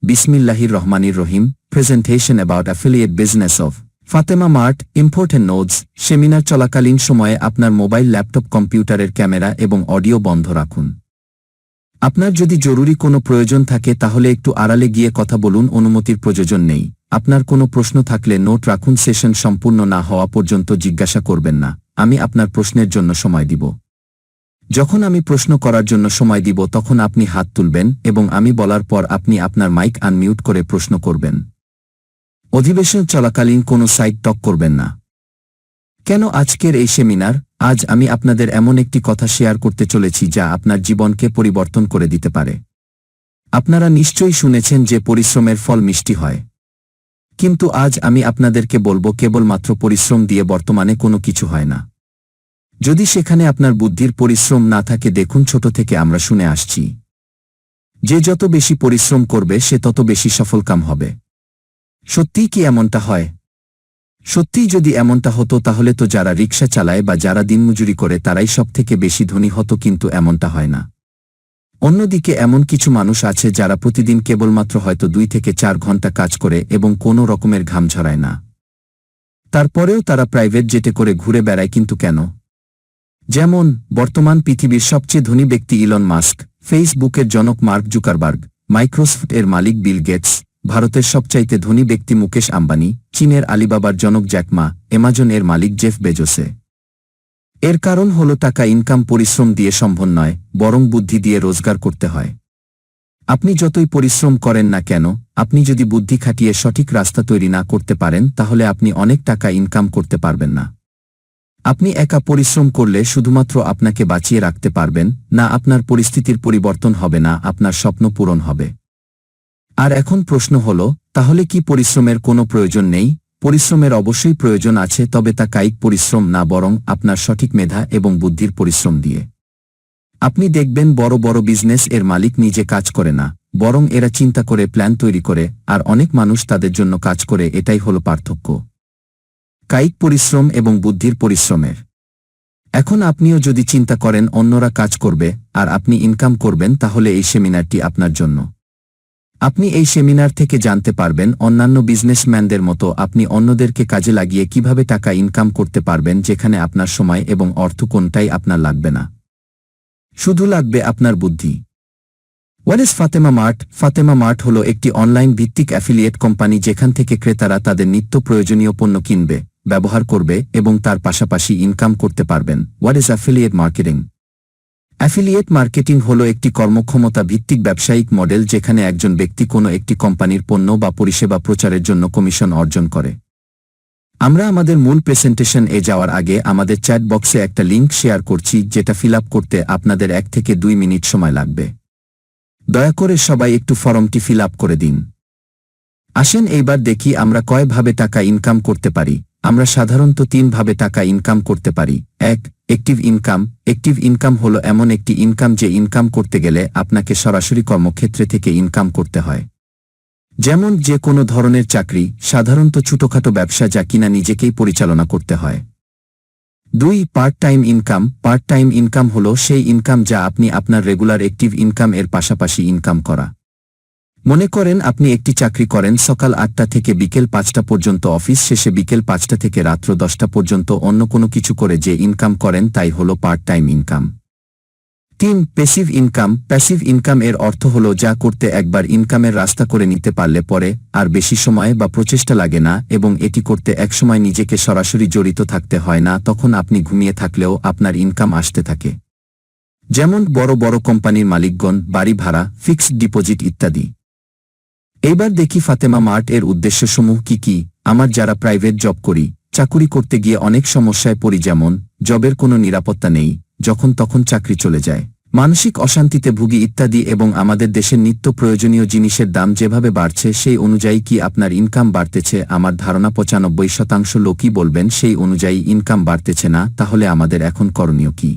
Bismillahir Rahmanir Rahim, presentation about affiliate business of Fatema Mart, important notes, seminar চলাকালীন সময়ে আপনার mobile laptop কম্পিউটারের camera এবং audio বন্ধ রাখুন। আপনার যদি জরুরি কোনো প্রয়োজন থাকে তাহলে একটু আড়ালে গিয়ে কথা বলুন, অনুমতির প্রয়োজন নেই। আপনার কোনো প্রশ্ন থাকলে নোট রাখুন, সেশন সম্পূর্ণ না হওয়া পর্যন্ত জিজ্ঞাসা করবেন না, আমি আপনার প্রশ্নের জন্য সময় দিব। যখন আমি প্রশ্ন করার জন্য সময় দিব তখন আপনি হাত তুলবেন এবং আমি বলার পর আপনি আপনার মাইক আনমিউট করে প্রশ্ন করবেন। অধিবেশন চলাকালীন কোনো সাইড টক করবেন না। কেন আজকের এই সেমিনার? আজ আমি আপনাদের এমন একটি কথা শেয়ার করতে চলেছি যা আপনার জীবনকে পরিবর্তন করে দিতে পারে। আপনারা নিশ্চয়ই শুনেছেন যে পরিশ্রমের ফল মিষ্টি হয়, কিন্তু আজ আমি আপনাদেরকে বলবো কেবলমাত্র পরিশ্রম দিয়ে বর্তমানে কোনো কিছু হয় না। যদি সেখানে আপনার বুদ্ধির পরিশ্রম না থাকে, দেখুন ছোট থেকে আমরা শুনে আসছি যে যত বেশি পরিশ্রম করবে সে তত বেশি সফলকাম হবে। সত্যিই কি এমনটা হয়? সত্যিই যদি এমনটা হতো তাহলে তো যারা রিকশা চালায় বা যারা দিনমজুরি করে তারাই সবথেকে বেশি ধনী হতো, কিন্তু এমনটা হয় না। অন্যদিকে এমন কিছু মানুষ আছে যারা প্রতিদিন কেবলমাত্র হয়তো 2 থেকে 4 ঘন্টা কাজ করে এবং কোনো রকমের ঘাম ঝরায় না। তারপরেও তারা প্রাইভেট জেটে করে ঘুরে বেড়ায়, কিন্তু কেন? যেমন বর্তমান পৃথিবীর সবচেয়ে ধনী ব্যক্তি ইলন মাস্ক, ফেসবুকের জনক মার্ক জুকারবার্গ, মাইক্রোসফট এর মালিক বিল গেটস, ভারতের সবচাইতে ধনী ব্যক্তি মুকেশ আম্বানি, চীনের আলিবাবার জনক জ্যাক মা, অ্যামাজন এর মালিক জেফ বেজোসে। এর কারণ হল টাকা ইনকাম পরিশ্রম দিয়ে সম্ভব নয়, বরং বুদ্ধি দিয়ে রোজগার করতে হয়। আপনি যতই পরিশ্রম করেন না কেন, আপনি যদি বুদ্ধি খাটিয়ে সঠিক রাস্তা তৈরি না করতে পারেন তাহলে আপনি অনেক টাকা ইনকাম করতে পারবেন না। আপনি একা পরিশ্রম করলে শুধুমাত্র আপনাকে বাঁচিয়ে রাখতে পারবেন না, আপনার পরিস্থিতির পরিবর্তন হবে না, আপনার স্বপ্ন পূরণ হবে। আর এখন প্রশ্ন হল, তাহলে কি পরিশ্রমের কোনো প্রয়োজন নেই? পরিশ্রমের অবশ্যই প্রয়োজন আছে, তবে তা কায়িক পরিশ্রম না, বরং আপনার সঠিক মেধা এবং বুদ্ধির পরিশ্রম দিয়ে। আপনি দেখবেন বড় বড় বিজনেস এর মালিক নিজে কাজ করে না, বরং এরা চিন্তা করে প্ল্যান তৈরি করে, আর অনেক মানুষ তাদের জন্য কাজ করে। এটাই হলো পার্থক্য কায়িক পরিশ্রম এবং বুদ্ধির পরিশ্রমের। এখন আপনিও যদি চিন্তা করেন অন্যরা কাজ করবে আর আপনি ইনকাম করবেন, তাহলে এই সেমিনারটি আপনার জন্য। আপনি এই সেমিনার থেকে জানতে পারবেন অন্যান্য বিজনেসম্যানদের মতো আপনি অন্যদেরকে কাজে লাগিয়ে কিভাবে টাকা ইনকাম করতে পারবেন, যেখানে আপনার সময় এবং অর্থ কোনটাই আপনার লাগবে না, শুধু লাগবে আপনার বুদ্ধি। What is Fatema mart? Fatema mart হল একটি অনলাইন ভিত্তিক অ্যাফিলিয়েট কোম্পানি, যেখান থেকে ক্রেতারা তাদের নিত্য প্রয়োজনীয় পণ্য কিনবে, ব্যবহার করবে এবং তার পাশাপাশি ইনকাম করতে পারবেন। What is affiliate marketing? Affiliate marketing হল একটি কর্মক্ষমতা ভিত্তিক ব্যবসায়িক মডেল, যেখানে একজন ব্যক্তি কোনো একটি কোম্পানির পণ্য বা পরিষেবা প্রচারের জন্য কমিশন অর্জন করে। আমরা আমাদের মূল প্রেজেন্টেশন এ যাওয়ার আগে আমাদের চ্যাট বক্সে একটা লিঙ্ক শেয়ার করছি, যেটা ফিল আপ করতে আপনাদের 1 থেকে 2 মিনিট সময় লাগবে। দয়া করে সবাই একটু ফর্মটি ফিল আপ করে দিন। আসেন এইবার দেখি আমরা কয়ভাবে টাকা ইনকাম করতে পারি। আমরা সাধারণত 3 ভাবে টাকা ইনকাম করতে পারি। 1. Active income. অ্যাক্টিভ ইনকাম হলো এমন একটি ইনকাম যে ইনকাম করতে গেলে আপনাকে সরাসরি কর্মক্ষেত্রে থেকে ইনকাম করতে হয়, যেমন যে কোনো ধরনের চাকরি, সাধারণত ছোটখাটো ব্যবসা যা কিনা নিজেকেই পরিচালনা করতে হয়। 2. Part time income. Part time income হলো সেই ইনকাম যা আপনি আপনার রেগুলার অ্যাক্টিভ ইনকাম এর পাশাপাশি ইনকাম করা। মনে করেন আপনি একটি চাকরি করেন, সকাল 8টা থেকে বিকেল 5টা পর্যন্ত অফিস শেষে বিকেল 5টা থেকে রাত্র 10টা পর্যন্ত অন্য কোনো কিছু করে যে ইনকাম করেন তাই হলো part time income. 3. Passive income. Passive income এর অর্থ হলো যা করতে একবার ইনকামের রাস্তা করে নিতে পারলে পরে আর বেশি সময় বা প্রচেষ্টা লাগে না, এবং এটি করতে একসময় নিজেকে সরাসরি জড়িত থাকতে হয় না, তখন আপনি ঘুমিয়ে থাকলেও আপনার ইনকাম আসতে থাকে। যেমন বড় বড় কোম্পানির মালিকগণ, বাড়ি ভাড়া, ফিক্সড ডিপোজিট ইত্যাদি। এইবার দেখি ফাতেমা মার্ট এর উদ্দেশ্যসমূহ কি কি। আমার যারা প্রাইভেট জব করি, চাকুরি করতে গিয়ে অনেক সমস্যায় পড়ি, যেমন জবের কোনো নিরাপত্তা নেই, যখন তখন চাকরি চলে যায়, মানসিক অশান্তিতে ভুগি ইত্যাদি, এবং আমাদের দেশের নিত্য প্রয়োজনীয় জিনিসের দাম যেভাবে বাড়ছে সেই অনুযায়ী কি আপনার ইনকাম বাড়তেছে? আমার ধারণা 95% লোকই বলবেন সেই অনুযায়ী ইনকাম বাড়তেছে না। তাহলে আমাদের এখন করণীয় কি?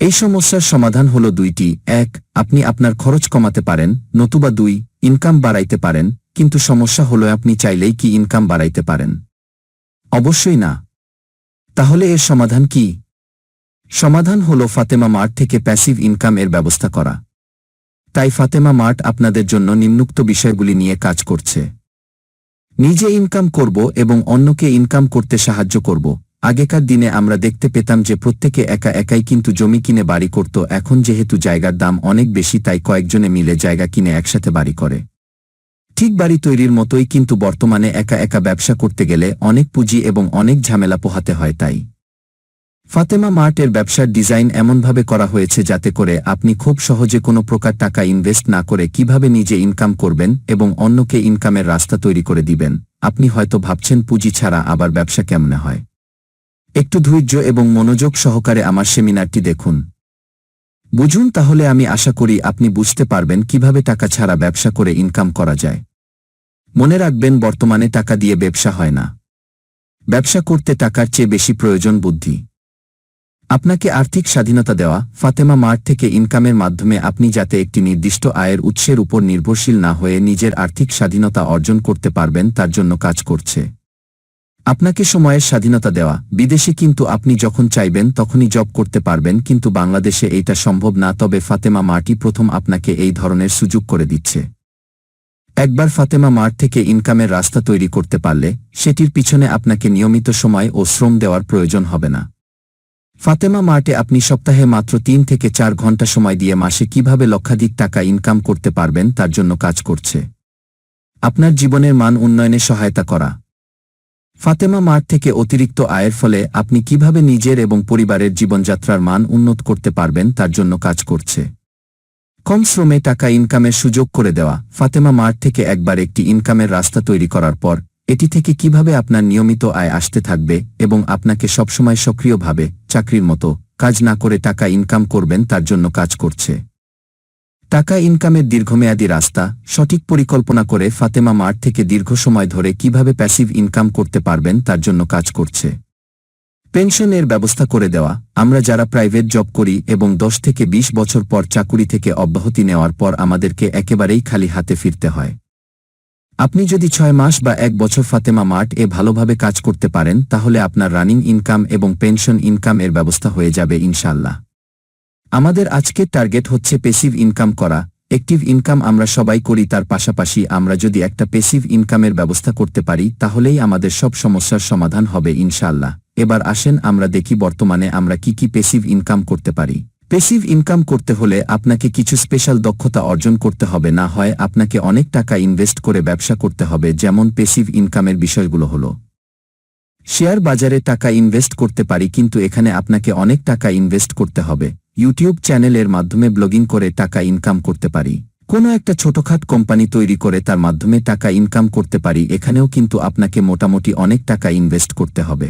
এই সমস্যার সমাধান হলো 2টি। 1. আপনি আপনার খরচ কমাতে পারেন, নতুবা 2. ইনকাম বাড়াইতে পারেন। কিন্তু সমস্যা হলো আপনি চাইলেই কি ইনকাম বাড়াইতে পারেন? অবশ্যই না। তাহলে এর সমাধান কি? সমাধান হলো ফাতেমা মার্ট থেকে প্যাসিভ ইনকাম এর ব্যবস্থা করা। তাই ফাতেমা মার্ট আপনাদের জন্য নিম্নোক্ত বিষয়গুলি নিয়ে কাজ করছে। নিজে ইনকাম করব এবং অন্যকে ইনকাম করতে সাহায্য করব। আগেকার দিনে আমরা দেখতে পেতাম যে প্রত্যেকে একা একাই কিন্তু জমি কিনে বাড়ি করত। এখন যেহেতু জায়গার দাম অনেক বেশি, তাই কয়েকজনে মিলে জায়গা কিনে একসাথে বাড়ি করে। ঠিক বাড়ি তৈরির মতোই কিন্তু বর্তমানে একা একা ব্যবসা করতে গেলে অনেক পুঁজি এবং অনেক ঝামেলা পোহাতে হয়। তাই ফাতেমা মার্টের ব্যবসার ডিজাইন এমনভাবে করা হয়েছে যাতে করে আপনি খুব সহজে কোনো প্রকার টাকা ইনভেস্ট না করে কিভাবে নিজে ইনকাম করবেন এবং অন্যকে ইনকামের রাস্তা তৈরি করে দিবেন। আপনি হয়তো ভাবছেন পুঁজি ছাড়া আবার ব্যবসা কেমনে হয়। একটু ধৈর্য এবং মনোযোগ সহকারে আমার সেমিনারটি দেখুন, বুঝুন, তাহলে আমি আশা করি আপনি বুঝতে পারবেন কিভাবে টাকা ছাড়া ব্যবসা করে ইনকাম করা যায়। মনে রাখবেন, বর্তমানে টাকা দিয়ে ব্যবসা হয় না। ব্যবসা করতে টাকার চেয়ে বেশি প্রয়োজন বুদ্ধি। আপনাকে আর্থিক স্বাধীনতা দেওয়া ফাতেমা মার্ট থেকে ইনকামের মাধ্যমে আপনি যাতে একটি নির্দিষ্ট আয়ের উৎসের উপর নির্ভরশীল না হয়ে নিজের আর্থিক স্বাধীনতা অর্জন করতে পারবেন তার জন্য কাজ করছে। আপনাকে সময়ের স্বাধীনতা দেওয়া। বিদেশে কিন্তু আপনি যখন চাইবেন তখনই জব করতে পারবেন, কিন্তু বাংলাদেশে এইটা সম্ভব না। তবে ফাতেমা মার্টই প্রথম আপনাকে এই ধরনের সুযোগ করে দিচ্ছে। একবার ফাতেমা মার্ট থেকে ইনকামের রাস্তা তৈরি করতে পারলে সেটির পিছনে আপনাকে নিয়মিত সময় ও শ্রম দেওয়ার প্রয়োজন হবে না। ফাতেমা মার্টে আপনি সপ্তাহে মাত্র 3 থেকে 4 ঘন্টা সময় দিয়ে মাসে কিভাবে লক্ষাধিক টাকা ইনকাম করতে পারবেন তার জন্য কাজ করছে। আপনার জীবনের মান উন্নয়নে সহায়তা করা। ফাতেমা মার্ট থেকে অতিরিক্ত আয়ের ফলে আপনি কিভাবে নিজের এবং পরিবারের জীবনযাত্রার মান উন্নত করতে পারবেন তার জন্য কাজ করছে। কম শ্রমে টাকা ইনকামের সুযোগ করে দেওয়া। ফাতেমা মার্ট থেকে একবার একটি ইনকামের রাস্তা তৈরি করার পর এটি থেকে কিভাবে আপনার নিয়মিত আয় আসতে থাকবে এবং আপনাকে সবসময় সক্রিয়ভাবে চাকরির মতো কাজ না করে টাকা ইনকাম করবেন তার জন্য কাজ করছে। টাকা ইনকামের দীর্ঘমেয়াদী রাস্তা। সঠিক পরিকল্পনা করে ফাতেমা মার্ট থেকে দীর্ঘ সময় ধরে কিভাবে প্যাসিভ ইনকাম করতে পারবেন তার জন্য কাজ করছে। পেনশনের ব্যবস্থা করে দেওয়া। আমরা যারা প্রাইভেট জব করি এবং 10 থেকে 20 বছর পর চাকুরি থেকে অব্যাহতি নেওয়ার পর আমাদেরকে একেবারেই খালি হাতে ফিরতে হয়। আপনি যদি 6 মাস বা 1 বছর ফাতেমা মার্ট এ ভালোভাবে কাজ করতে পারেন তাহলে আপনার রানিং ইনকাম এবং পেনশন ইনকাম এর ব্যবস্থা হয়ে যাবে ইনশাআল্লাহ। আমাদের আজকের টার্গেট হচ্ছে প্যাসিভ ইনকাম করা। অ্যাক্টিভ ইনকাম আমরা সবাই করি, তার পাশাপাশি আমরা যদি একটা প্যাসিভ ইনকামের ব্যবস্থা করতে পারি তাহলেই আমাদের সব সমস্যার সমাধান হবে ইনশাআল্লাহ। এবার আসেন আমরা দেখি বর্তমানে আমরা কি প্যাসিভ ইনকাম করতে পারি। প্যাসিভ ইনকাম করতে হলে আপনাকে কিছু স্পেশাল দক্ষতা অর্জন করতে হবে, না হয় আপনাকে অনেক টাকা ইনভেস্ট করে ব্যবসা করতে হবে। যেমন প্যাসিভ ইনকামের বিষয়গুলো হলো, শেয়ার বাজারে টাকা ইনভেস্ট করতে পারি, কিন্তু এখানে আপনাকে অনেক টাকা ইনভেস্ট করতে হবে। ইউটিউব চ্যানেলের মাধ্যমে ব্লগিং করে টাকা ইনকাম করতে পারি। কোনো একটা ছোটখাট কোম্পানি তৈরি করে তার মাধ্যমে টাকা ইনকাম করতে পারি। এখানেও কিন্তু আপনাকে মোটামুটি অনেক টাকা ইনভেস্ট করতে হবে।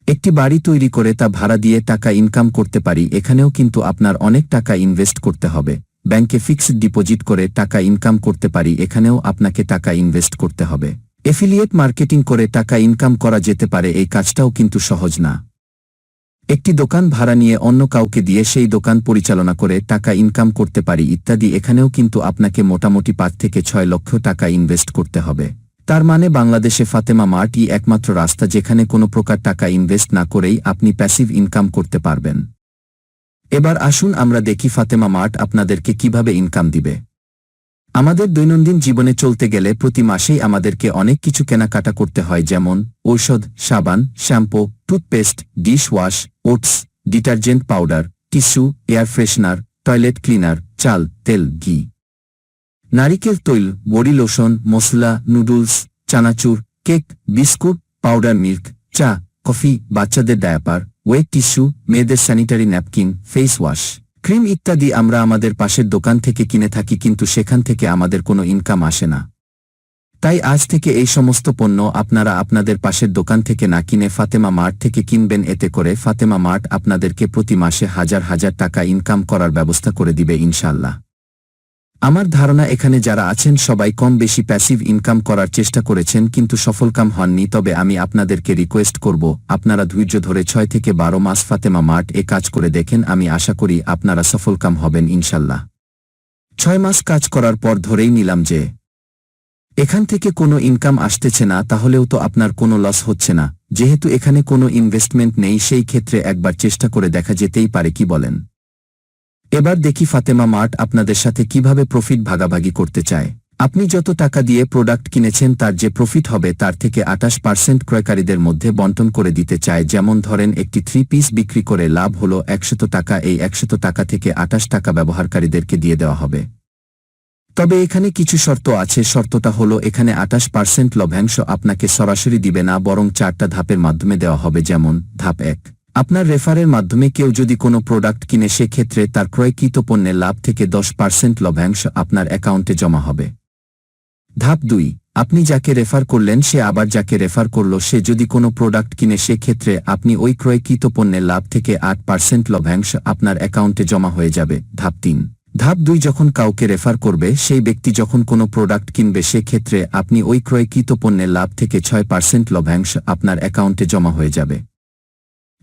একটি বাড়ি তৈরি করে তা ভাড়া দিয়ে টাকা ইনকাম করতে পারি। এখানেও কিন্তু আপনার অনেক টাকা ইনভেস্ট করতে হবে। ব্যাংকে ফিক্সড ডিপোজিট করে টাকা ইনকাম করতে পারি। এখানেও আপনাকে টাকা ইনভেস্ট করতে হবে। এফিলিয়েট মার্কেটিং করে টাকা ইনকাম করা যেতে পারে, এই কাজটাও কিন্তু সহজ না। একটি দোকান ভাড়া নিয়ে অন্য কাউকে দিয়ে সেই দোকান পরিচালনা করে টাকা ইনকাম করতে পারি ইত্যাদি। এখানেও কিন্তু আপনাকে মোটামুটি 5 থেকে 6 লক্ষ টাকা ইনভেস্ট করতে হবে। তার মানে বাংলাদেশে ফাতেমা মার্টই একমাত্র রাস্তা যেখানে কোনো প্রকার টাকা ইনভেস্ট না করেই আপনি প্যাসিভ ইনকাম করতে পারবেন। এবার আসুন আমরা দেখি ফাতেমা মার্ট আপনাদেরকে কিভাবে ইনকাম দিবে। আমাদের দৈনন্দিন জীবনে চলতে গেলে প্রতি মাসেই আমাদেরকে অনেক কিছু কেনাকাটা করতে হয়, যেমন ঔষধ, সাবান, shampoo, toothpaste, dish wash, oats, detergent powder, tissue, air freshener, toilet cleaner, চাল, তেল, ঘি, নারিকেল তৈল, বডি লোশন, মশলা, নুডলস, চানাচুর, কেক, বিস্কুট, পাউডার মিল্ক, চা, কফি, বাচ্চাদের ডায়াপার, ওয়েট টিস্যু, মেয়েদের sanitary napkin, face wash, cream ইত্যাদি আমরা আমাদের পাশের দোকান থেকে কিনে থাকি, কিন্তু সেখান থেকে আমাদের কোনো ইনকাম আসে না। তাই আজ থেকে এই সমস্ত পণ্য আপনারা আপনাদের পাশের দোকান থেকে না কিনে ফাতেমা মার্ট থেকে কিনবেন। এতে করে ফাতেমা মার্ট আপনাদেরকে প্রতি মাসে হাজার হাজার টাকা ইনকাম করার ব্যবস্থা করে দিবে ইনশাআল্লাহ। আমার ধারণা এখানে যারা আছেন সবাই কম বেশি প্যাসিভ ইনকাম করার চেষ্টা করেছেন কিন্তু সফলকাম হননি। তবে আমি আপনাদেরকে রিকোয়েস্ট করব আপনারা ধৈর্য ধরে 6 থেকে 12 মাস ফাতেমা মার্ট এ কাজ করে দেখেন। আমি আশা করি আপনারা সফলকাম হবেন ইনশাল্লাহ। 6 মাস কাজ করার পর ধরেই নিলাম যে এখান থেকে কোনো ইনকাম আসতেছে না, তাহলেও তো আপনার কোনো লস হচ্ছে না। যেহেতু এখানে কোনো ইনভেস্টমেন্ট নেই, সেই ক্ষেত্রে একবার চেষ্টা করে দেখা যেতেই পারে, কি বলেন? এবার দেখি ফাতেমা মার্ট আপনাদের সাথে কিভাবে প্রফিট ভাগাভাগি করতে চায়। আপনি যত টাকা দিয়ে প্রোডাক্ট কিনেছেন তার যে প্রফিট হবে তার থেকে 28% ক্রয়কারীদের মধ্যে বন্টন করে দিতে চায়। যেমন ধরেন একটি 3 পিস বিক্রি করে লাভ হলো 100 টাকা, এই 100 টাকা থেকে 28 টাকা ব্যবহারকারীদেরকে দিয়ে দেওয়া হবে। তবে এখানে কিছু শর্ত আছে। শর্তটা হলো এখানে 28% লভ্যাংশ আপনাকে সরাসরি দিবে না, বরং 4টা ধাপের মাধ্যমে দেওয়া হবে। যেমন ধাপ 1, আপনার রেফারের মাধ্যমে কেউ যদি কোনো প্রোডাক্ট কিনে সেক্ষেত্রে তার ক্রয়কৃত পণ্যের লাভ থেকে 10% লভ্যাংশ আপনার অ্যাকাউন্টে জমা হবে। ধাপ 2, আপনি যাকে রেফার করলেন সে আবার যাকে রেফার করল সে যদি কোনো প্রোডাক্ট কিনে সেক্ষেত্রে আপনি ওই ক্রয়কৃত পণ্যের লাভ থেকে 8% লভ্যাংশ আপনার অ্যাকাউন্টে জমা হয়ে যাবে। ধাপ 3, ধাপ 2, যখন কাউকে রেফার করবে সেই ব্যক্তি যখন কোনো প্রোডাক্ট কিনবে সেক্ষেত্রে আপনি ওই ক্রয়কৃত পণ্যের লাভ থেকে 6% লভ্যাংশ আপনার অ্যাকাউন্টে জমা হয়ে যাবে।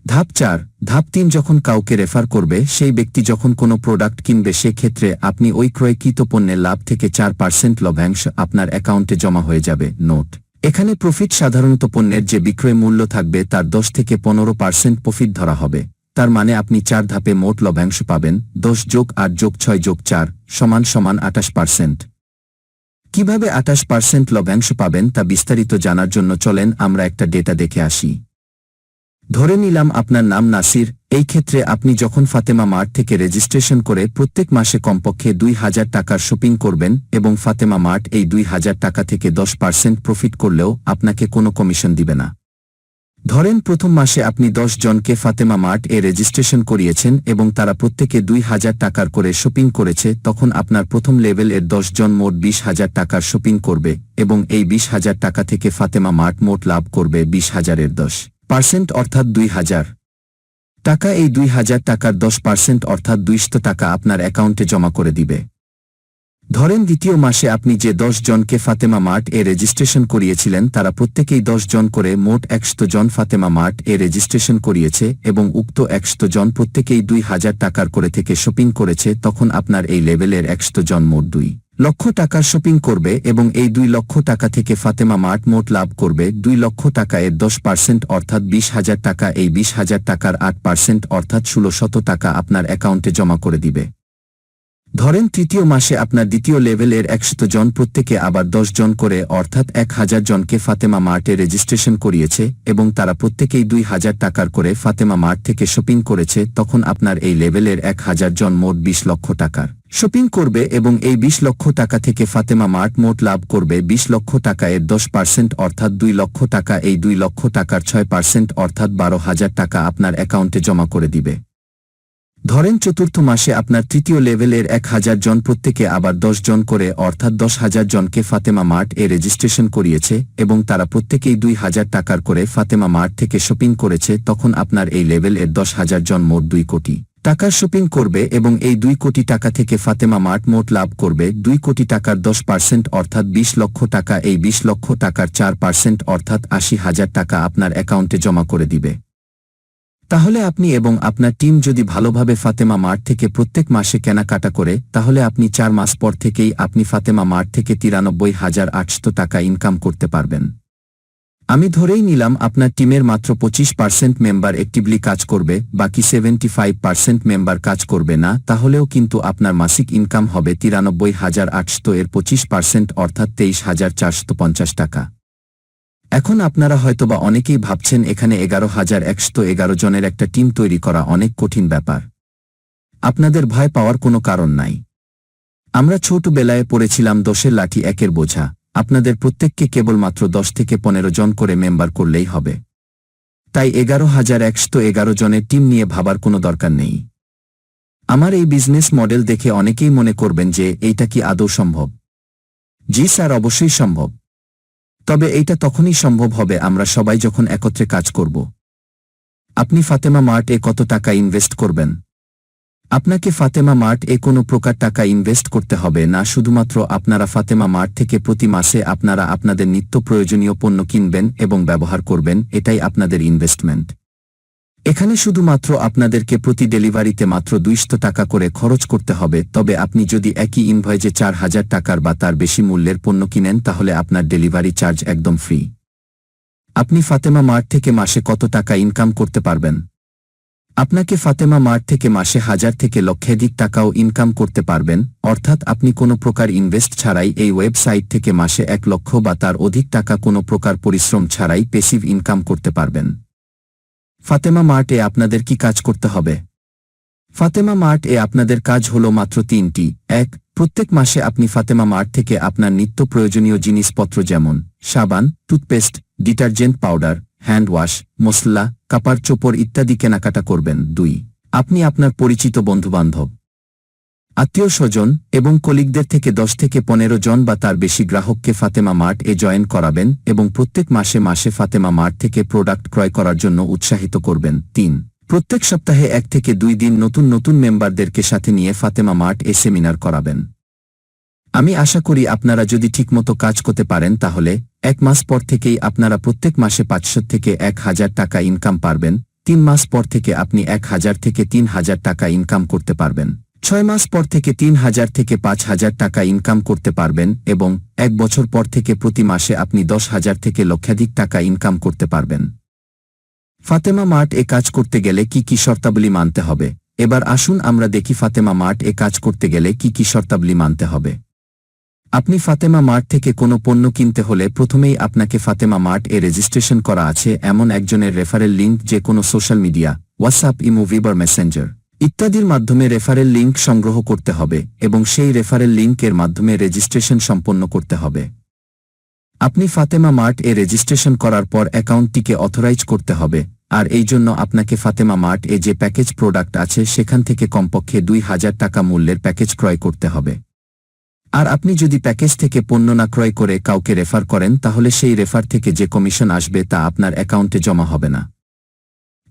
ধাপ 4, ধাপ 3, যখন কাউকে রেফার করবে সেই ব্যক্তি যখন কোনো প্রোডাক্ট কিনবে সেক্ষেত্রে আপনি ওই ক্রয়কৃত পণ্যের লাভ থেকে 4% লভ্যাংশ আপনার অ্যাকাউন্টে জমা হয়ে যাবে। নোট: এখানে প্রফিট সাধারণত পণ্যের যে বিক্রয় মূল্য থাকবে তার 10 থেকে 15% প্রফিট ধরা হবে। তার মানে আপনি 4 ধাপে মোট লভ্যাংশ পাবেন 10 যোগ 8 যোগ 6 যোগ 4 সমান 28%। কিভাবে 28% লভ্যাংশ পাবেন তা বিস্তারিত জানার জন্য চলেন আমরা একটা ডেটা দেখে আসি। ধরে নিলাম আপনার নাম নাসির। এই ক্ষেত্রে আপনি যখন ফাতেমা মার্ট থেকে রেজিস্ট্রেশন করে প্রত্যেক মাসে কমপক্ষে 2000 টাকার শপিং করবেন এবং ফাতেমা মার্ট এই 2000 টাকা থেকে 10% প্রফিট করলেও আপনাকে কোনো কমিশন দিবে না। ধরেন প্রথম মাসে আপনি 10 জনকে ফাতেমা মার্ট এ রেজিস্ট্রেশন করিয়েছেন এবং তারা প্রত্যেকে 2000 টাকার করে শপিং করেছে, তখন আপনার প্রথম লেভেল এর 10 জন মোট 20,000 টাকার শপিং করবে এবং এই 20,000 টাকা থেকে ফাতেমা মার্ট মোট লাভ করবে 20,000 এর 10% অর্থাৎ 2000 টাকা। এই 2000 টাকার 10% অর্থাৎ 200 টাকা আপনার অ্যাকাউন্টে জমা করে দিবে। ধরেন দ্বিতীয় মাসে আপনি যে 10 জনকে ফাতেমা মার্ট এ রেজিস্ট্রেশন করিয়েছিলেন তারা প্রত্যেকেই 10 জন করে মোট 100 জন ফাতেমা মার্ট এ রেজিস্ট্রেশন করিয়েছে এবং উক্ত 100 জন প্রত্যেকেই 2000 টাকার করে থেকে শপিং করেছে, তখন আপনার এই লেভেলের 100 জন মোট 2 লক্ষ টাকার শপিং করবে এবং এই 2 লক্ষ টাকা থেকে ফাতেমা মার্ট মোট লাভ করবে 2 লক্ষ টাকা এর 10% অর্থাৎ 20,000 টাকা। এই 20,000 টাকার 8% অর্থাৎ 1600 টাকা আপনার অ্যাকাউন্টে জমা করে দিবে। ধরেন তৃতীয় মাসে আপনার দ্বিতীয় লেভেলের 100 জন প্রত্যেকে আবার 10 জন করে অর্থাৎ 1000 জনকে ফাতেমা মার্টে রেজিস্ট্রেশন করিয়েছে এবং তারা প্রত্যেকেই 2000 টাকার করে ফাতেমা মার্ট থেকে শপিং করেছে, তখন আপনার এই লেভেলের 1000 জন মোট 20 লক্ষ টাকার শপিং করবে এবং এই 20 লক্ষ টাকা থেকে ফাতেমা মার্ট মোট লাভ করবে 20 লক্ষ টাকা এর 10% অর্থাৎ 2 লক্ষ টাকা। এই 2 লক্ষ টাকার 6% অর্থাৎ 12,000 টাকা আপনার অ্যাকাউন্টে জমা করে দিবে। ধরেন চতুর্থ মাসে আপনার তৃতীয় লেভেলের 1000 জন প্রত্যেকে আবার 10 জন করে অর্থাৎ 10,000 জনকে ফাতেমা মার্ট এ রেজিস্ট্রেশন করিয়েছে এবং তারা প্রত্যেকেই 2000 টাকার করে ফাতেমা মার্ট থেকে শপিং করেছে, তখন আপনার এই লেভেলের 10,000 জন মোট 2 কোটি টাকার শপিং করবে এবং এই 2 কোটি টাকা থেকে ফাতেমা মার্ট মোট লাভ করবে 2 কোটি টাকার 10% অর্থাৎ 20 লক্ষ টাকা। এই 20 লক্ষ টাকার 4% অর্থাৎ 80,000 টাকা আপনার অ্যাকাউন্টে জমা করে দিবে। তাহলে আপনি এবং আপনার টিম যদি ভালোভাবে ফাতেমা মার্ট থেকে প্রত্যেক মাসে কেনাকাটা করে তাহলে আপনি 4 মাস পর থেকেই আপনি ফাতেমা মার্ট থেকে 93,800 টাকা ইনকাম করতে পারবেন। আমি ধরেই নিলাম আপনার টিমের মাত্র 25% মেম্বার অ্যাক্টিভলি কাজ করবে, বাকি 75% মেম্বার কাজ করবে না, তাহলেও কিন্তু আপনার মাসিক ইনকাম হবে 93,800 এর 25% অর্থাৎ 23,450 টাকা। এখন আপনারা হয়তোবা অনেকেই ভাবছেন এখানে 11,111 জনের একটা টিম তৈরি করা অনেক কঠিন ব্যাপার। আপনাদের ভয় পাওয়ার কোনো কারণ নাই। আমরা ছোটবেলায় পড়েছিলাম 10-এর লাঠি 1-এর বোঝা। আপনাদের প্রত্যেককে কেবলমাত্র 10 থেকে 15 জন করে মেম্বার করলেই হবে। তাই 11,111 জনের টিম নিয়ে ভাবার কোনো দরকার নেই। আমার এই বিজনেস মডেল দেখে অনেকেই মনে করবেন যে এইটা কি আদৌ সম্ভব? জি স্যার, অবশ্যই সম্ভব। তবে এইটা তখনই সম্ভব হবে আমরা সবাই যখন একত্রে কাজ করব। আপনি ফাতেমা মার্ট এ কত টাকা ইনভেস্ট করবেন? আপনাকে ফাতেমা মার্ট এ কোনো প্রকার টাকা ইনভেস্ট করতে হবে না। শুধুমাত্র আপনারা ফাতেমা মার্ট থেকে প্রতি মাসে আপনারা আপনাদের নিত্য প্রয়োজনীয় পণ্য কিনবেন এবং ব্যবহার করবেন, এটাই আপনাদের ইনভেস্টমেন্ট। এখানে শুধুমাত্র আপনাদেরকে প্রতি ডেলিভারিতে মাত্র 200 টাকা করে খরচ করতে হবে। তবে আপনি যদি একই ইনভয়েজে 4,000 টাকার বা তার বেশি মূল্যের পণ্য কিনেন তাহলে আপনার ডেলিভারি চার্জ একদম ফ্রি। আপনি ফাতেমা মার্ট থেকে মাসে কত টাকা ইনকাম করতে পারবেন? আপনাকে ফাতেমা মার্ট থেকে মাসে হাজার থেকে লক্ষাধিক টাকাও ইনকাম করতে পারবেন, অর্থাৎ আপনি কোনো প্রকার ইনভেস্ট ছাড়াই এই ওয়েবসাইট থেকে মাসে 1 লক্ষ বা তার অধিক টাকা কোনো প্রকার পরিশ্রম ছাড়াই প্যাসিভ ইনকাম করতে পারবেন। ফাতেমা মার্ট এ আপনাদের কি কাজ করতে হবে? ফাতেমা মার্ট এ আপনাদের কাজ হলো মাত্র 3টি। 1. প্রত্যেক মাসে আপনি ফাতেমা মার্ট থেকে আপনার নিত্য প্রয়োজনীয় জিনিসপত্র যেমন সাবান, toothpaste, detergent powder, hand wash, মশলা, কাপড় চোপড় ইত্যাদি কেনাকাটা করবেন। 2. আপনি আপনার পরিচিত বন্ধুবান্ধব, আত্মীয় স্বজন এবং কলিগদের থেকে 10 থেকে 15 জন বা তার বেশি গ্রাহককে ফাতেমা মার্ট এ জয়েন করাবেন এবং প্রত্যেক মাসে মাসে ফাতেমা মার্ট থেকে প্রোডাক্ট ক্রয় করার জন্য উৎসাহিত করবেন। 3. প্রত্যেক সপ্তাহে 1 থেকে 2 দিন নতুন নতুন মেম্বারদেরকে সাথে নিয়ে ফাতেমা মার্ট এ সেমিনার করাবেন। আমি আশা করি আপনারা যদি ঠিকমতো কাজ করতে পারেন তাহলে 1 মাস পর থেকেই আপনারা প্রত্যেক মাসে 500 থেকে 1000 টাকা ইনকাম পারবেন। 3 মাস পর থেকে আপনি 1000 থেকে 3000 টাকা ইনকাম করতে পারবেন। 6 মাস পর থেকে 3000 থেকে 5000 টাকা ইনকাম করতে পারবেন এবং 1 বছর পর থেকে প্রতি মাসে আপনি 10,000 থেকে লক্ষাধিক টাকা ইনকাম করতে পারবেন। ফাতেমা মার্ট এ কাজ করতে গেলে কি কি শর্তাবলী মানতে হবে? এবার আসুন আমরা দেখি ফাতেমা মার্ট এ কাজ করতে গেলে কি কি শর্তাবলী মানতে হবে। আপনি ফাতেমা মার্ট থেকে কোনো পণ্য কিনতে হলে প্রথমেই আপনাকে ফাতেমা মার্ট এ রেজিস্ট্রেশন করা আছে এমন একজনের রেফারেল লিঙ্ক যে কোনো social media, WhatsApp, imo, Viber, messenger ইত্যাদির মাধ্যমে রেফারেল লিঙ্ক সংগ্রহ করতে হবে এবং সেই রেফারেল লিঙ্কের মাধ্যমে রেজিস্ট্রেশন সম্পন্ন করতে হবে। আপনি ফাতেমা মার্ট এ রেজিস্ট্রেশন করার পর অ্যাকাউন্টটিকে অথরাইজ করতে হবে, আর এই জন্য আপনাকে ফাতেমা মার্ট এ যে প্যাকেজ প্রোডাক্ট আছে সেখান থেকে কমপক্ষে 2000 টাকা মূল্যের প্যাকেজ ক্রয় করতে হবে। আর আপনি যদি প্যাকেজ থেকে পণ্য না ক্রয় করে কাউকে রেফার করেন তাহলে সেই রেফার থেকে যে কমিশন আসবে তা আপনার অ্যাকাউন্টে জমা হবে না।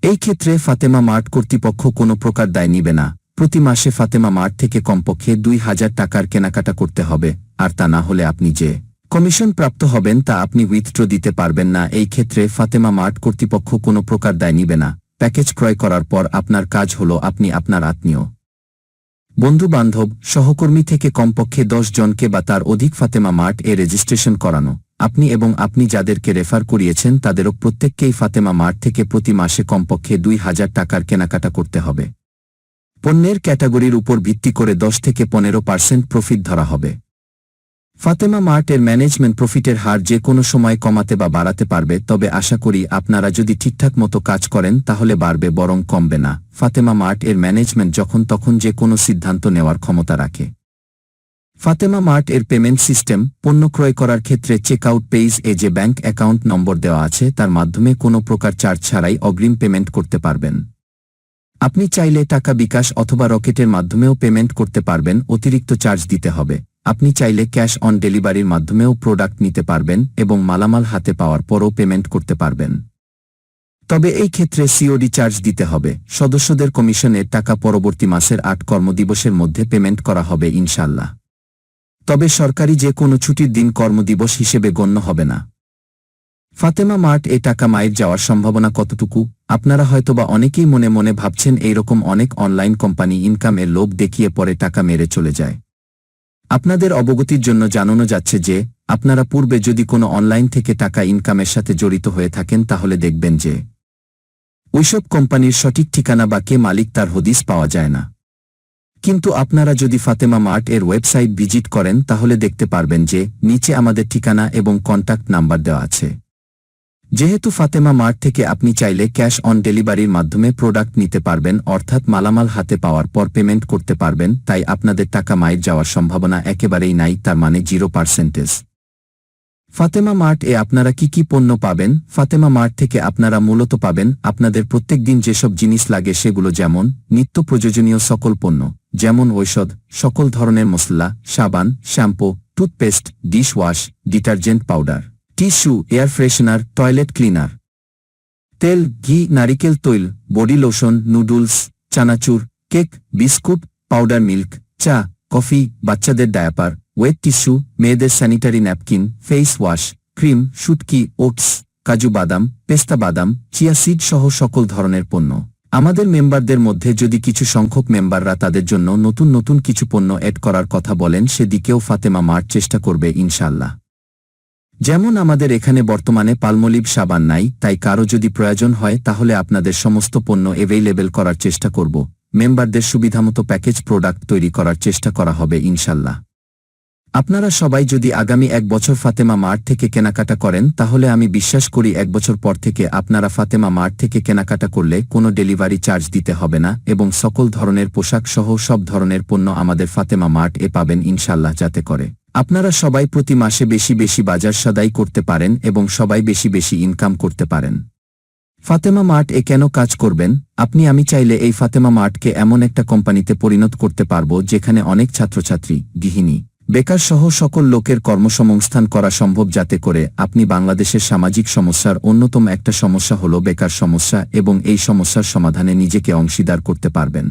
এই ক্ষেত্রে ফাতেমা মার্ট কর্তৃপক্ষ কোনো প্রকার দায় নিবে না। প্রতি মাসে ফাতেমা মার্ট থেকে কমপক্ষে 2000 টাকার কেনাকাটা করতে হবে, আর তা না হলে আপনি যে কমিশন প্রাপ্ত হবেন তা আপনি উইথড্র দিতে পারবেন না। এই ক্ষেত্রে ফাতেমা মার্ট কর্তৃপক্ষ কোনো প্রকার দায় নিবে না। প্যাকেজ ক্রয় করার পর আপনার কাজ হলো আপনি আপনার আত্মীয়, বন্ধু-বান্ধব, সহকর্মী থেকে কমপক্ষে 10 জনকে বা তার অধিক ফাতেমা মার্ট এ রেজিস্ট্রেশন করানো। আপনি এবং আপনি যাদেরকে রেফার করিয়েছেন তাদেরও প্রত্যেককেই ফাতেমা মার্ট থেকে প্রতি মাসে কমপক্ষে 2000 টাকার কেনাকাটা করতে হবে। পণ্যের ক্যাটাগরির উপর ভিত্তি করে 10 থেকে 15% প্রফিট ধরা হবে। ফাতেমা মার্ট এর ম্যানেজমেন্ট প্রফিটের হার যে কোনো সময় কমাতে বা বাড়াতে পারবে, তবে আশা করি আপনারা যদি ঠিকঠাক মতো কাজ করেন তাহলে বাড়বে, বরং কমবে না। ফাতেমা মার্ট এর ম্যানেজমেন্ট যখন তখন যে কোনো সিদ্ধান্ত নেওয়ার ক্ষমতা রাখে। ফাতেমা মার্ট এর পেমেন্ট সিস্টেম: পণ্য ক্রয় করার ক্ষেত্রে চেকআউট পেজ এ যে ব্যাংক অ্যাকাউন্ট নম্বর দেওয়া আছে তার মাধ্যমে কোনো প্রকার চার্জ ছাড়াই অগ্রিম পেমেন্ট করতে পারবেন। আপনি চাইলে টাকা বিকাশ অথবা রকেটের মাধ্যমেও পেমেন্ট করতে পারবেন, অতিরিক্ত চার্জ দিতে হবে। আপনি চাইলে ক্যাশ অন ডেলিভারির মাধ্যমেও প্রোডাক্ট নিতে পারবেন এবং মালামাল হাতে পাওয়ার পরও পেমেন্ট করতে পারবেন। তবে এই ক্ষেত্রে সিওডি চার্জ দিতে হবে। সদস্যদের কমিশনের টাকা পরবর্তী মাসের 8 কর্মদিবসের মধ্যে পেমেন্ট করা হবে ইনশাল্লাহ। তবে সরকারি যে কোনো ছুটির দিন কর্মদিবস হিসেবে গণ্য হবে না। ফাতেমা মার্ট এ টাকা মায়ের যাওয়ার সম্ভাবনা কতটুকু? আপনারা হয়তোবা অনেকেই মনে মনে ভাবছেন এইরকম অনেক অনলাইন কোম্পানি ইনকামের লোভ দেখিয়ে পরে টাকা মেরে চলে যায়। আপনাদের অবগতির জন্য জানানো যাচ্ছে যে আপনারা পূর্বে যদি কোনো অনলাইন থেকে টাকা ইনকামের সাথে জড়িত হয়ে থাকেন তাহলে দেখবেন যে ওইসব কোম্পানির সঠিক ঠিকানা বা কে মালিক তার হদিস পাওয়া যায় না। কিন্তু আপনারা যদি ফাতেমা মার্ট এর ওয়েবসাইট ভিজিট করেন তাহলে দেখতে পারবেন যে নিচে আমাদের ঠিকানা এবং কন্টাক্ট নাম্বার দেওয়া আছে। যেহেতু ফাতেমা মার্ট থেকে আপনি চাইলে ক্যাশ অন ডেলিভারির মাধ্যমে প্রোডাক্ট নিতে পারবেন, অর্থাৎ মালামাল হাতে পাওয়ার পর পেমেন্ট করতে পারবেন, তাই আপনাদের টাকা মায়ের যাওয়ার সম্ভাবনা একেবারেই নাই, তার মানে 0%। ফাতেমা মার্ট এ আপনারা কি কি পণ্য পাবেন? ফাতেমা মার্ট থেকে আপনারা মূলত পাবেন আপনাদের প্রত্যেক দিন যেসব জিনিস লাগে সেগুলো, যেমন নিত্য প্রয়োজনীয় সকল পণ্য, যেমন ঔষধ, সকল ধরনের মশলা, সাবান, shampoo, toothpaste, dish wash, detergent powder, tissue, air freshener, toilet cleaner, তেল, ঘি, নারিকেল তৈল, বডি লোশন, নুডলস, চানাচুর, কেক, বিস্কুট, পাউডার মিল্ক, চা, কফি, বাচ্চাদের ডায়াপার, ওয়েট টিস্যু, মেয়েদের sanitary napkin, face wash, cream, শুটকি, ওটস, কাজু বাদাম, পেস্তা বাদাম, চিয়া সিড সহ সকল ধরনের পণ্য। আমাদের মেম্বারদের মধ্যে যদি কিছু সংখ্যক মেম্বাররা তাদের জন্য নতুন নতুন কিছু পণ্য অ্যাড করার কথা বলেন সেদিকেও ফাতেমা মার্ট চেষ্টা করবে ইনশাআল্লাহ। যেমন আমাদের এখানে বর্তমানে পালমোলিভ সাবান নাই, তাই কারো যদি প্রয়োজন হয় তাহলে আপনাদের সমস্ত পণ্য অ্যাভেইলেবল করার চেষ্টা করব। মেম্বারদের সুবিধামতো প্যাকেজ প্রোডাক্ট তৈরি করার চেষ্টা করা হবে ইনশাল্লাহ। আপনারা সবাই যদি আগামী 1 বছর ফাতেমা মার্ট থেকে কেনাকাটা করেন তাহলে আমি বিশ্বাস করি 1 বছর পর থেকে আপনারা ফাতেমা মার্ট থেকে কেনাকাটা করলে কোনো ডেলিভারি চার্জ দিতে হবে না এবং সকল ধরনের পোশাক সহ সব ধরনের পণ্য আমাদের ফাতেমা মার্ট এ পাবেন ইনশাল্লাহ, যাতে করে আপনারা সবাই প্রতি মাসে বেশি বেশি বাজার সদাই করতে পারেন এবং সবাই বেশি বেশি ইনকাম করতে পারেন। ফাতেমা মার্ট এ কেন কাজ করবেন? আমি চাইলে এই ফাতেমা মার্টকে এমন একটা কোম্পানিতে পরিণত করতে পারব যেখানে অনেক ছাত্রছাত্রী, গৃহিণী, বেকার সহ সকল লোকের কর্মসংস্থান করা সম্ভব, যাতে করে আপনি বাংলাদেশের সামাজিক সমস্যার অন্যতম একটা সমস্যা হল বেকার সমস্যা এবং এই সমস্যার সমাধানে নিজেকে অংশীদার করতে পারবেন।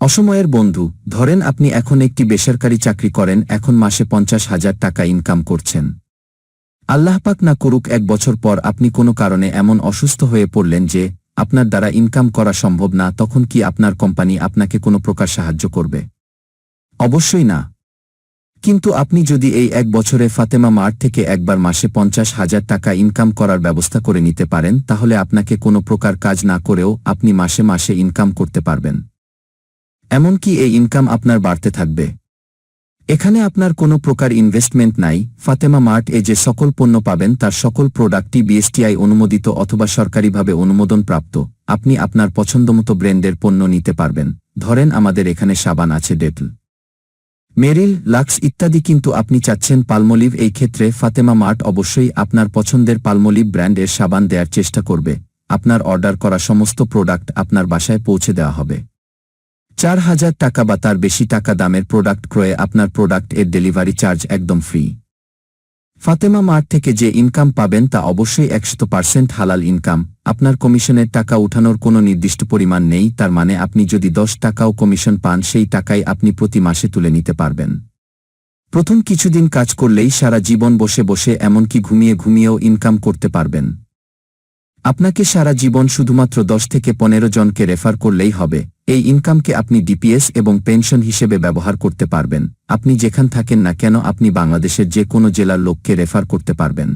অসময়ের বন্ধু, ধরেন আপনি এখন একটি বেসরকারি চাকরি করেন, এখন মাসে 50,000 টাকা ইনকাম করছেন। আল্লাহ পাক না করুক 1 বছর পর আপনি কোনো কারণে এমন অসুস্থ হয়ে পড়লেন যে আপনার দ্বারা ইনকাম করা সম্ভব না, তখন কি আপনার কোম্পানি আপনাকে কোনো প্রকার সাহায্য করবে? অবশ্যই না। কিন্তু আপনি যদি এই 1 বছরে ফাতেমা মার্ট থেকে একবার মাসে 50,000 টাকা ইনকাম করার ব্যবস্থা করে নিতে পারেন, তাহলে আপনাকে কোনো প্রকার কাজ না করেও আপনি মাসে মাসে ইনকাম করতে পারবেন। এমনকি এই ইনকাম আপনার বাড়তে থাকবে। এখানে আপনার কোনো প্রকার ইনভেস্টমেন্ট নাই। ফাতেমা মার্ট এ যে সকল পণ্য পাবেন তার সকল প্রোডাক্টই বিএসটিআই অনুমোদিত অথবা সরকারিভাবে অনুমোদন প্রাপ্ত। আপনি আপনার পছন্দমতো ব্র্যান্ডের পণ্য নিতে পারবেন। ধরেন আমাদের এখানে সাবান আছে ডেটল, মেরিল, লাক্স ইত্যাদি, কিন্তু আপনি চাচ্ছেন পালমোলিভ। এই ক্ষেত্রে ফাতেমা মার্ট অবশ্যই আপনার পছন্দের পালমোলিভ ব্র্যান্ডের সাবান দেওয়ার চেষ্টা করবে। আপনার অর্ডার করা সমস্ত প্রোডাক্ট আপনার বাসায় পৌঁছে দেওয়া হবে। 4,000 টাকা বা তার বেশি টাকা দামের প্রোডাক্ট ক্রয়ে আপনার প্রোডাক্ট এর ডেলিভারি চার্জ একদম ফ্রি। ফাতেমা মার্ট থেকে যে ইনকাম পাবেন তা অবশ্যই 100% হালাল ইনকাম। আপনার কমিশনের টাকা উঠানোর কোনো নির্দিষ্ট পরিমাণ নেই, তার মানে আপনি যদি 10 টাকাও কমিশন পান সেই টাকাই আপনি প্রতি মাসে তুলে নিতে পারবেন। প্রথম কিছুদিন কাজ করলেই সারা জীবন বসে বসে, এমনকি ঘুমিয়ে ঘুমিয়েও ইনকাম করতে পারবেন। আপনাকে সারা জীবন শুধুমাত্র 10 থেকে 15 জনকে রেফার করলেই হবে। এই ইনকামকে আপনি ডিপিএস এবং পেনশন হিসেবে ব্যবহার করতে পারবেন। আপনি যেখান থাকেন না কেন আপনি বাংলাদেশের যে কোনো জেলার লোককে রেফার করতে পারবেন।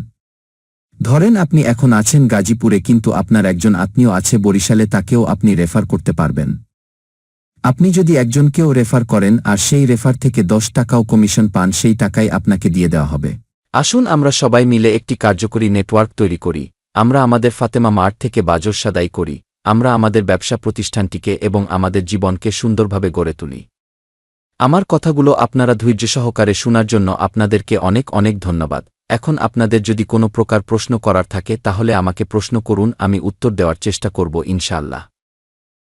ধরেন আপনি এখন আছেন গাজীপুরে, কিন্তু আপনার একজন আত্মীয় আছে বরিশালে, তাকেও আপনি রেফার করতে পারবেন। আপনি যদি একজনকেও রেফার করেন আর সেই রেফার থেকে 10 টাকাও কমিশন পান, সেই টাকাই আপনাকে দিয়ে দেওয়া হবে। আসুন আমরা সবাই মিলে একটি কার্যকরী নেটওয়ার্ক তৈরি করি। আমরা আমাদের ফাতেমা মার্ট থেকে বাজার সদাই করি। আমরা আমাদের ব্যবসা প্রতিষ্ঠানটিকে এবং আমাদের জীবনকে সুন্দরভাবে গড়ে তুলি। আমার কথাগুলো আপনারা ধৈর্য সহকারে শোনার জন্য আপনাদেরকে অনেক অনেক ধন্যবাদ। এখন আপনাদের যদি কোনো প্রকার প্রশ্ন করার থাকে তাহলে আমাকে প্রশ্ন করুন, আমি উত্তর দেওয়ার চেষ্টা করব ইনশাআল্লাহ।